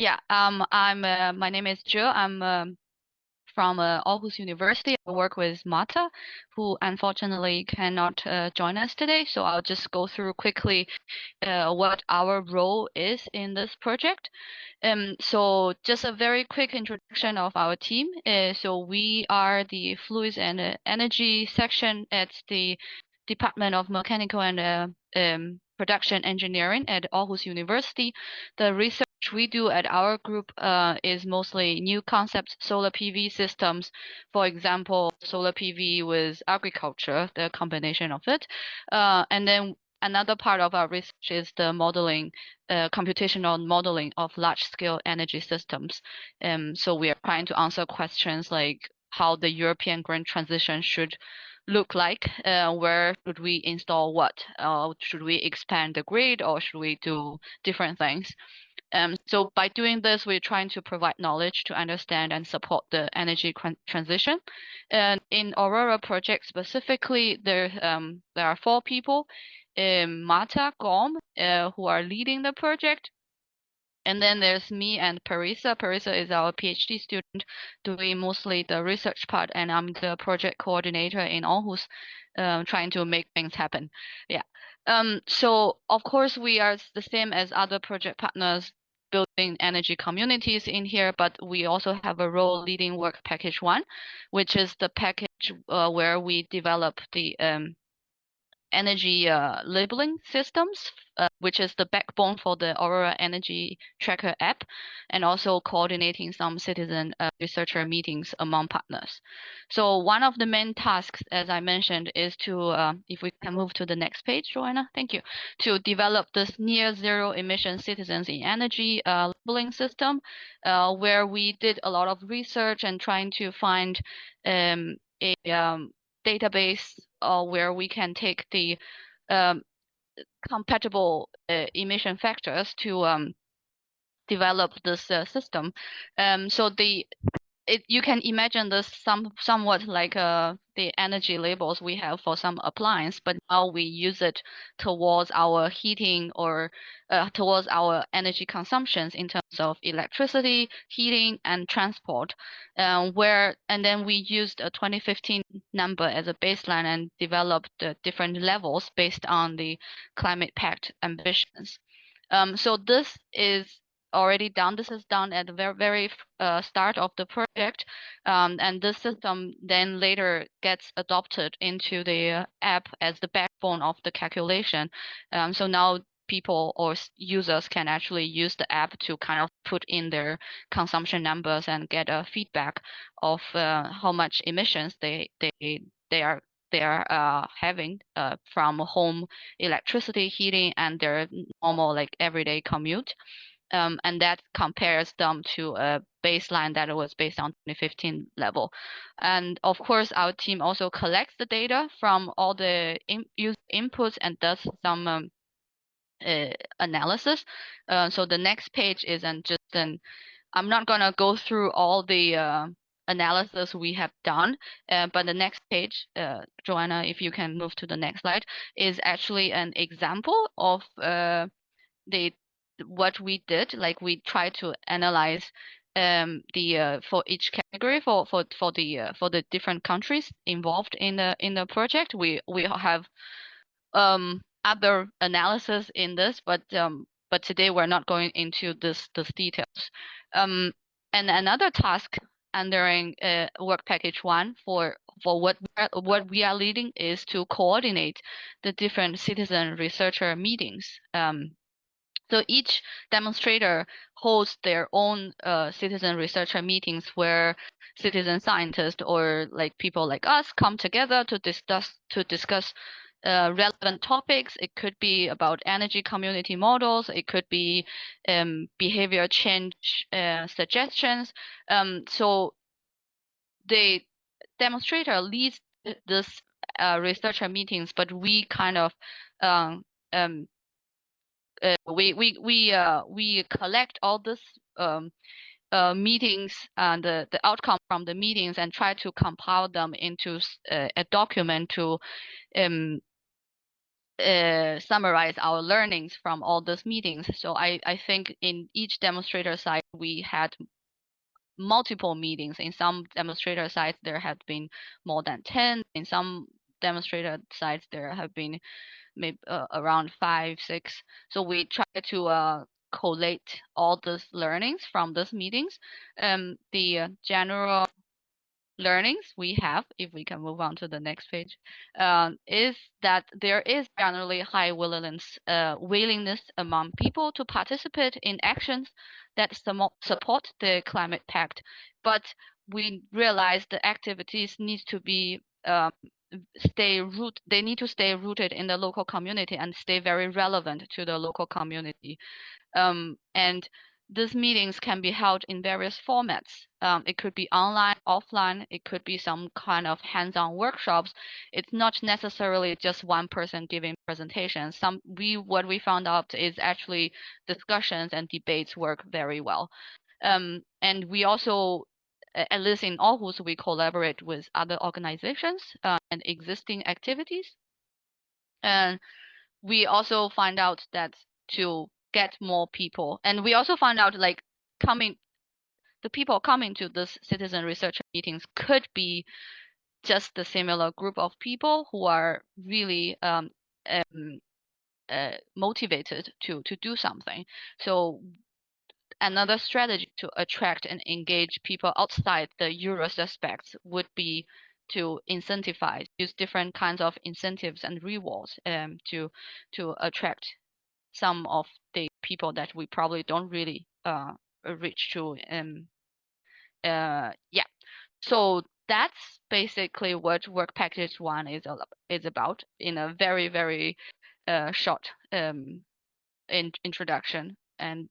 Yeah, my name is Jill. I'm from Aarhus University. I work with Marta, who unfortunately cannot join us today. So I'll just go through quickly what our role is in this project. So just a very quick introduction of our team. So we are the Fluids and Energy section at the Department of Mechanical and Production Engineering at Aarhus University. The research we do at our group is mostly new concept solar PV systems. For example, solar PV with agriculture, the combination of it. And then another part of our research is the modeling, computational modeling of large-scale energy systems. So we are trying to answer questions like how the European green transition should look like, where should we install what? Should we expand the grid or should we do different things? So by doing this, we're trying to provide knowledge to understand and support the energy transition. And in Aurora project specifically, there are 4 people, Marta, Gom, who are leading the project. And then there's me and Parisa. Parisa is our PhD student doing mostly the research part, and I'm the project coordinator in Aarhus, trying to make things happen. Yeah. So of course we are the same as other project partners building energy communities in here, but we also have a role leading work package 1, which is the package where we develop the energy labeling systems, which is the backbone for the AURORA Energy Tracker app, and also coordinating some citizen researcher meetings among partners. So one of the main tasks, as I mentioned, is to, if we can move to the next page, Joanna, thank you, to develop this near-zero-emission citizens in energy labeling system, where we did a lot of research and trying to find a database where we can take the compatible emission factors to develop this system. So you can imagine this somewhat like the energy labels we have for some appliance, but now we use it towards our heating or towards our energy consumptions in terms of electricity, heating, and transport. And then we used a 2015 number as a baseline and developed different levels based on the Climate Pact ambitions. So this is already done. This is done at the very start of the project, and this system then later gets adopted into the app as the backbone of the calculation. So now people or users can actually use the app to kind of put in their consumption numbers and get a feedback of how much emissions they are having from home electricity, heating, and their normal like everyday commute. And that compares them to a baseline that was based on 2015 level. And of course, our team also collects the data from all the user inputs and does some analysis. So the next page isn't just I'm not gonna go through all the analysis we have done, but the next page, Joanna, if you can move to the next slide, is actually an example of what we did. Like we tried to analyze the for each category for the different countries involved in the project. We have other analysis in this, but today we're not going into this details. And another task under work package 1 for what we are leading is to coordinate the different citizen researcher meetings. So each demonstrator hosts their own citizen researcher meetings where citizen scientists or like people like us come together to discuss relevant topics. It could be about energy community models. It could be behavior change suggestions. So the demonstrator leads this researcher meetings, but we kind of we collect all this meetings and the outcome from the meetings and try to compile them into a document to summarize our learnings from all those meetings. So I think in each demonstrator site we had multiple meetings. In some demonstrator sites there had been more than 10. In some demonstrator sites there have been maybe around 5, 6. So we try to collate all those learnings from those meetings. The general learnings we have, if we can move on to the next page, is that there is generally high willingness among people to participate in actions that support the climate pact, but we realize the activities need to be they need to stay rooted in the local community and stay very relevant to the local community. And these meetings can be held in various formats. It could be online, offline. It could be some kind of hands-on workshops. It's not necessarily just one person giving presentations. What we found out is actually discussions and debates work very well. And we also, at least in Aarhus, we collaborate with other organizations and existing activities. And we also find out that to get more people, and we also find out like the people coming to this citizen research meetings could be just the similar group of people who are really motivated to do something. So another strategy to attract and engage people outside the Euro aspects would be to incentivize, use different kinds of incentives and rewards to attract some of the people that we probably don't really reach to. Yeah, so that's basically what work package 1 is about in a very, very short introduction. And